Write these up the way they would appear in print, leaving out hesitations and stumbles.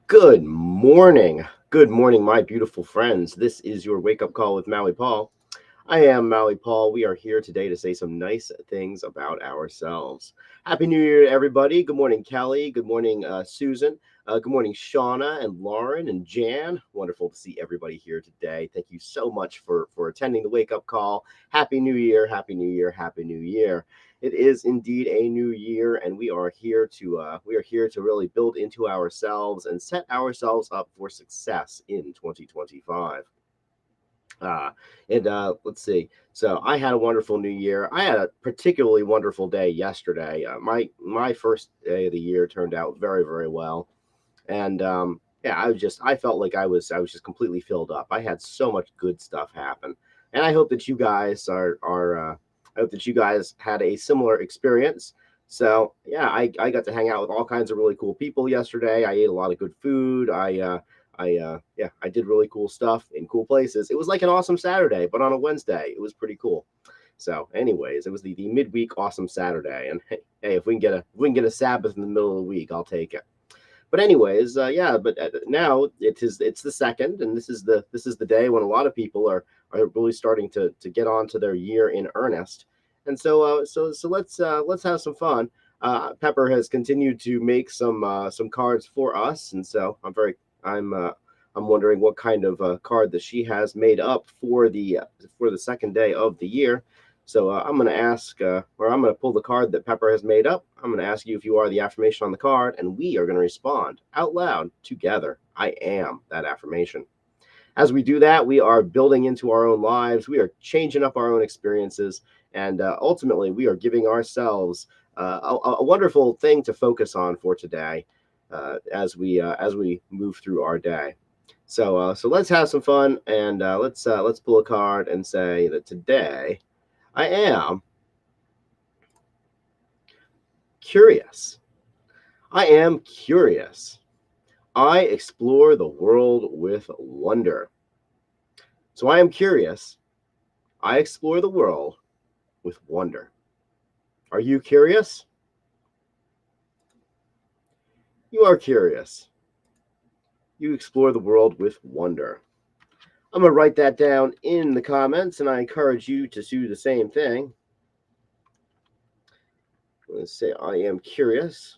Good morning. Good morning, my beautiful friends. This is your wake up call with Maui Paul. I am Maui Paul. We are here today to say some nice things about ourselves. Happy New Year, to everybody. Good morning, Kelly. Good morning, Susan. Good morning, Shauna and Lauren and Jan. Wonderful to see everybody here today. Thank you so much for attending the wake up call. Happy New Year. Happy New Year. Happy New Year. It is indeed a new year, and we are here to really build into ourselves and set ourselves up for success in 2025. Uh, and let's see. So I had a wonderful new year. I had a particularly wonderful day yesterday. My first day of the year turned out very, very well. And yeah, I felt like I was just completely filled up. I had so much good stuff happen. And I hope that you guys I hope that you guys had a similar experience. So yeah, I got to hang out with all kinds of really cool people yesterday. I ate a lot of good food. Yeah, I did really cool stuff in cool places. It was like an awesome Saturday, but on a Wednesday. It was pretty cool. So, anyways, it was the midweek awesome Saturday. And hey, if we can get a Sabbath in the middle of the week, I'll take it. But anyways, yeah. But now it's the second, and this is the day when a lot of people are really starting to get onto their year in earnest. And so let's have some fun. Pepper has continued to make some cards for us, and so I'm wondering what kind of card that she has made up for the second day of the year. So I'm going to ask, or I'm going to pull the card that Pepper has made up. I'm going to ask you if you are the affirmation on the card, and we are going to respond out loud together. I am that affirmation. As we do that, we are building into our own lives. We are changing up our own experiences, and ultimately, we are giving ourselves a wonderful thing to focus on for today as we move through our day. So let's have some fun, and let's pull a card and say that today I am curious. I am curious. I explore the world with wonder. So I am curious. I explore the world with wonder. Are you curious? You are curious. You explore the world with wonder. I'm going to write that down in the comments, and I encourage you to do the same thing. Let's say I am curious.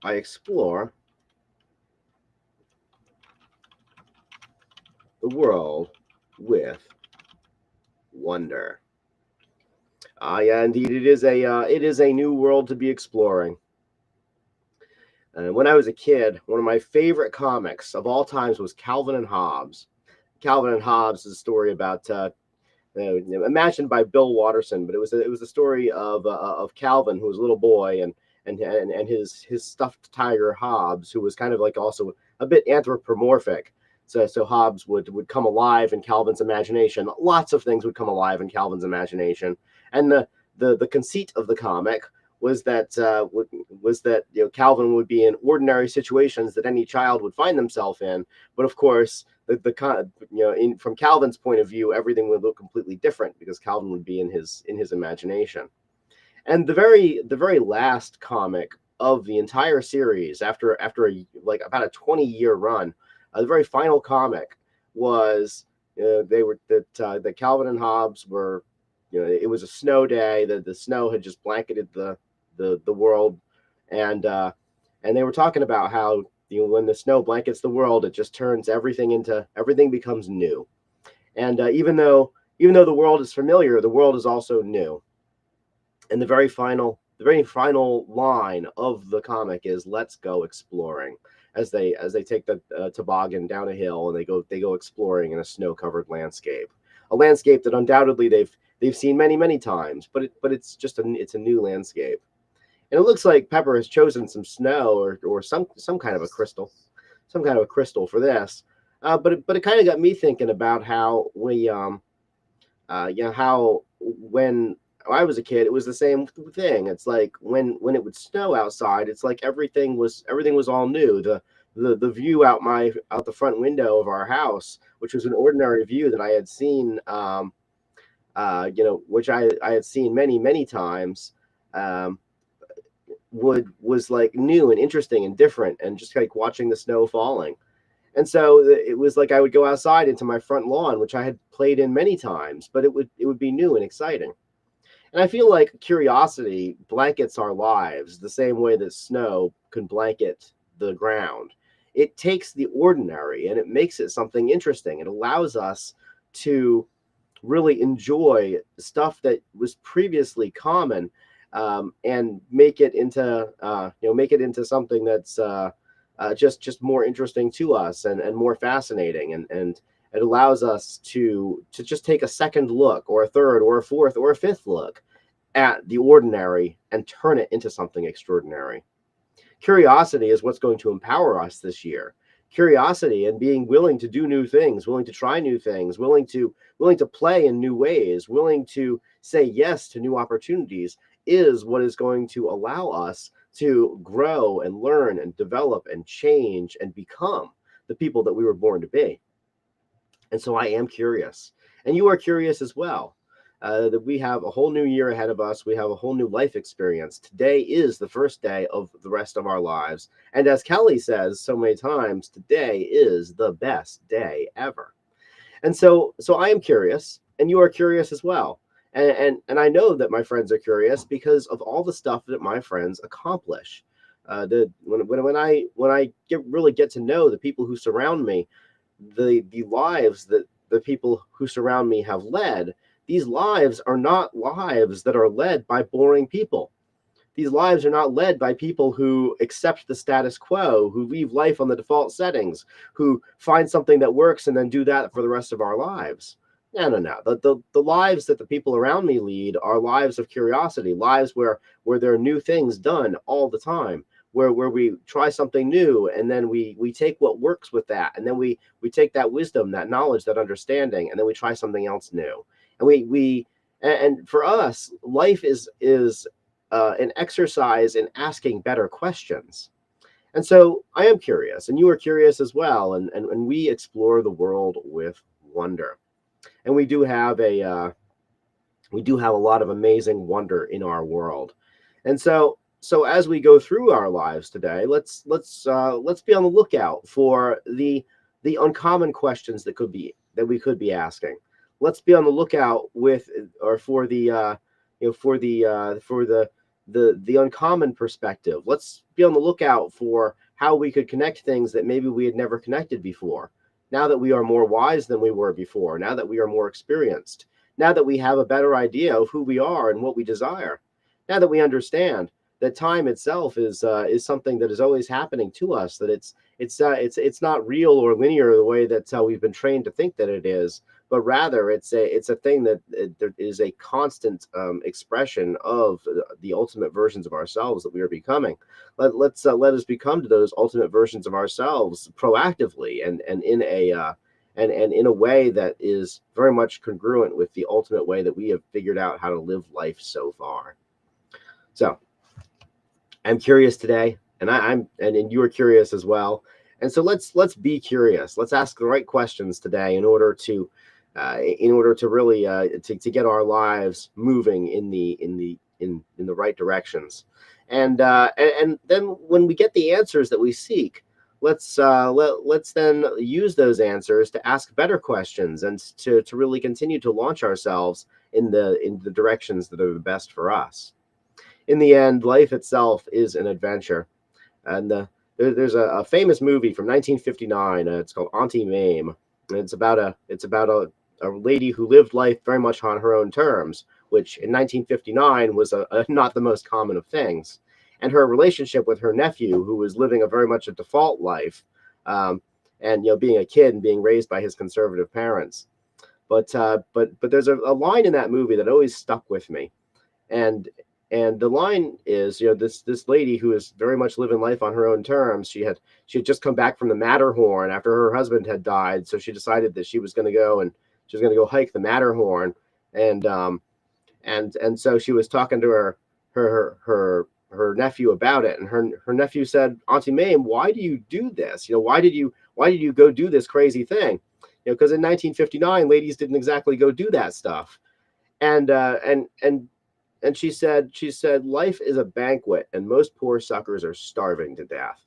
I explore the world with wonder. Yeah, indeed, it is a new world to be exploring. When I was a kid, one of my favorite comics of all times was Calvin and Hobbes. Calvin and Hobbes is a story about imagined by Bill Watterson, but it was a story of Calvin, who was a little boy, and his stuffed tiger Hobbes, who was kind of like also a bit anthropomorphic. So Hobbes would come alive in Calvin's imagination. Lots of things would come alive in Calvin's imagination, and the conceit of the comic was that Calvin would be in ordinary situations that any child would find themselves in, but of course from Calvin's point of view, everything would look completely different because Calvin would be in his imagination. And the very last comic of the entire series, after like about a 20-year run, the very final comic was They were that Calvin and Hobbes were, it was a snow day. The snow had just blanketed the world, and they were talking about how, when the snow blankets the world, it just turns everything becomes new. And even though the world is familiar, the world is also new. And the very final line of the comic is "Let's go exploring," as they take the toboggan down a hill, and they go exploring in a snow-covered landscape, a landscape that undoubtedly they've seen many times, but it's a new landscape. And it looks like Pepper has chosen some snow, or some kind of a crystal, for this. But it kind of got me thinking about how how when I was a kid, it was the same thing. It's like when it would snow outside, it's like everything was all new. The view out the front window of our house, which was an ordinary view that I had seen, which I had seen many times, um, was like new and interesting and different, and just like watching the snow falling. And so it was like I would go outside into my front lawn, which I had played in many times, but it would be new and exciting. And I feel like curiosity blankets our lives the same way that snow can blanket the ground. It takes the ordinary and it makes it something interesting. It allows us to really enjoy stuff that was previously common, and make it into something that's just more interesting to us, and more fascinating, and it allows us to just take a second look, or a third, or a fourth, or a fifth look at the ordinary and turn it into something extraordinary. Curiosity is what's going to empower us this year. Curiosity and being willing to do new things, willing to try new things, willing to play in new ways, willing to say yes to new opportunities, is what is going to allow us to grow and learn and develop and change and become the people that we were born to be. And so I am curious, and you are curious as well. That we have a whole new year ahead of us. We have a whole new life experience. Today is the first day of the rest of our lives. And as Kelly says so many times, today is the best day ever. And so I am curious, and you are curious as well. And I know that my friends are curious because of all the stuff that my friends accomplish. When I get to know the people who surround me, the lives that the people who surround me have led, these lives are not lives that are led by boring people. These lives are not led by people who accept the status quo, who leave life on the default settings, who find something that works and then do that for the rest of our lives. No. The lives that the people around me lead are lives of curiosity, lives where there are new things done all the time, where we try something new, and then we take what works with that, and then we take that wisdom, that knowledge, that understanding, and then we try something else new. And for us, life is an exercise in asking better questions. And so I am curious, and you are curious as well, and we explore the world with wonder. And we do have a lot of amazing wonder in our world. And so as we go through our lives today, let's be on the lookout for the uncommon questions that we could be asking. Let's be on the lookout for the uncommon perspective. Let's be on the lookout for how we could connect things that maybe we had never connected before. Now that we are more wise than we were before, now that we are more experienced, now that we have a better idea of who we are and what we desire, now that we understand that time itself is something that is always happening to us, that it's not real or linear the way that we've been trained to think that it is, but rather it's a thing that there is a constant expression of the ultimate versions of ourselves that we are becoming. Let us become to those ultimate versions of ourselves proactively, and in a way that is very much congruent with the ultimate way that we have figured out how to live life so far. So I'm curious today, and you are curious as well. And so let's be curious. Let's ask the right questions today in order to really to get our lives moving in the right directions. And then when we get the answers that we seek, let's then use those answers to ask better questions and to really continue to launch ourselves in the directions that are the best for us. In the end, life itself is an adventure. And there's a famous movie from 1959. It's called Auntie Mame, and it's about a lady who lived life very much on her own terms, which in 1959 was not the most common of things. And her relationship with her nephew, who was living a very much a default life, um, and being a kid and being raised by his conservative parents. But there's a line in that movie that always stuck with me, and the line is, this lady who is very much living life on her own terms. She had just come back from the Matterhorn after her husband had died, so she decided that she was going to go and she was going to go hike the Matterhorn. And um and and so she was talking to her nephew about it, and her nephew said, Auntie Mame, why do you do this? Why did you go do this crazy thing? Because in 1959 ladies didn't exactly go do that stuff. And she said life is a banquet and most poor suckers are starving to death.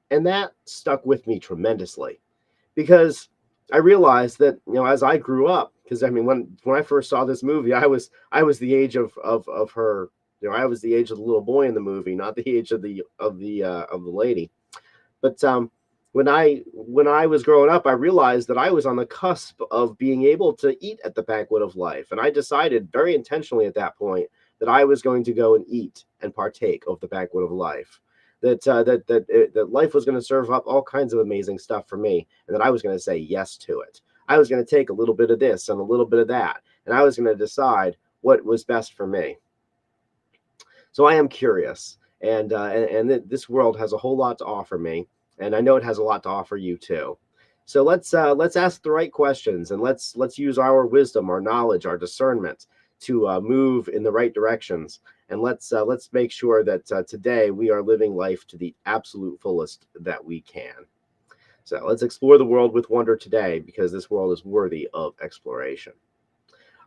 And that stuck with me tremendously, because I realized that, as I grew up, because I mean, when I first saw this movie, I was the age of her. I was the age of the little boy in the movie, not the age of the lady. But when I was growing up, I realized that I was on the cusp of being able to eat at the banquet of life, and I decided very intentionally at that point that I was going to go and eat and partake of the banquet of life. That life was going to serve up all kinds of amazing stuff for me, and that I was going to say yes to it. I was going to take a little bit of this and a little bit of that, and I was going to decide what was best for me. So I am curious, and this world has a whole lot to offer me, and I know it has a lot to offer you too. So let's ask the right questions, and let's use our wisdom, our knowledge, our discernment to move in the right directions, and let's make sure that today we are living life to the absolute fullest that we can. So let's explore the world with wonder today, because this world is worthy of exploration.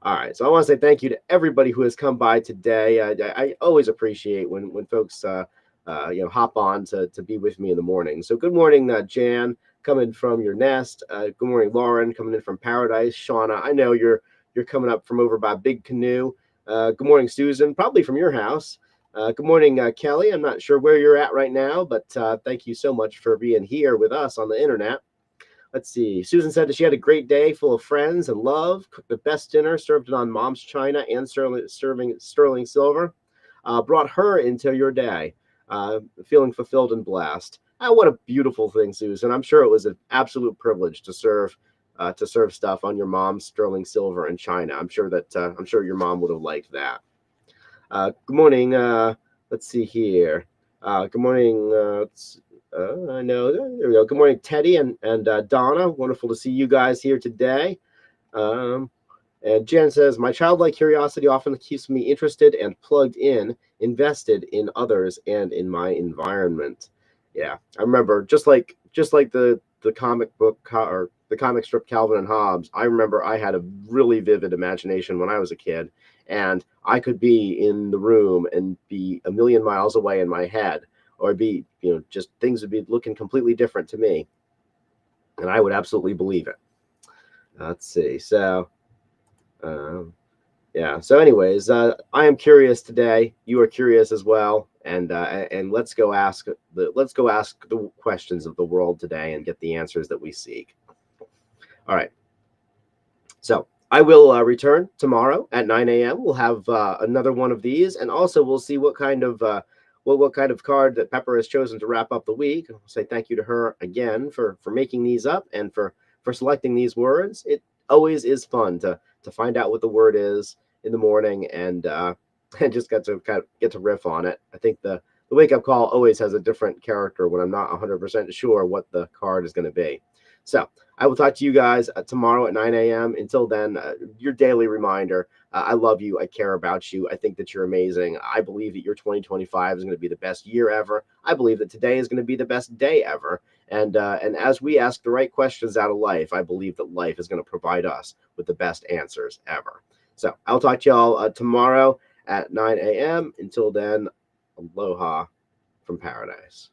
All right, so I want to say thank you to everybody who has come by today. I always appreciate when folks hop on to be with me in the morning. So good morning, Jan, coming from your nest. Good morning, Lauren, coming in from Paradise. Shauna, I know you're coming up from over by Big Canoe. Good morning, Susan, probably from your house. Good morning, Kelly. I'm not sure where you're at right now, but thank you so much for being here with us on the internet. Let's see. Susan said that she had a great day full of friends and love, cooked the best dinner, served it on mom's china and serving sterling silver. Brought her into your day, feeling fulfilled and blessed. What a beautiful thing, Susan. I'm sure it was an absolute privilege to serve stuff on your mom's sterling silver and china. I'm sure your mom would have liked that. Good morning. Let's see here. Good morning. I know. There we go. Good morning, Teddy and Donna. Wonderful to see you guys here today. Um, and Jen says, my childlike curiosity often keeps me interested and plugged in, invested in others and in my environment. Yeah, I remember just like the comic book or the comic strip Calvin and Hobbes. I remember I had a really vivid imagination when I was a kid, and I could be in the room and be a million miles away in my head, or be just things would be looking completely different to me, and I would absolutely believe it. Let's see. So. Um, yeah. So, anyways, I am curious today. You are curious as well, and let's go ask the questions of the world today and get the answers that we seek. All right. So I will return tomorrow at 9 a.m. We'll have another one of these, and also we'll see what kind of card that Pepper has chosen to wrap up the week. I'll say thank you to her again for making these up and for selecting these words. It always is fun to find out what the word is in the morning, and just get to riff on it. I think the wake up call always has a different character when I'm not 100% sure what the card is going to be. So I will talk to you guys tomorrow at 9 a.m. Until then, your daily reminder, I love you. I care about you. I think that you're amazing. I believe that your 2025 is going to be the best year ever. I believe that today is going to be the best day ever. And as we ask the right questions out of life, I believe that life is going to provide us with the best answers ever. So I'll talk to y'all tomorrow at 9 a.m. Until then, aloha from paradise.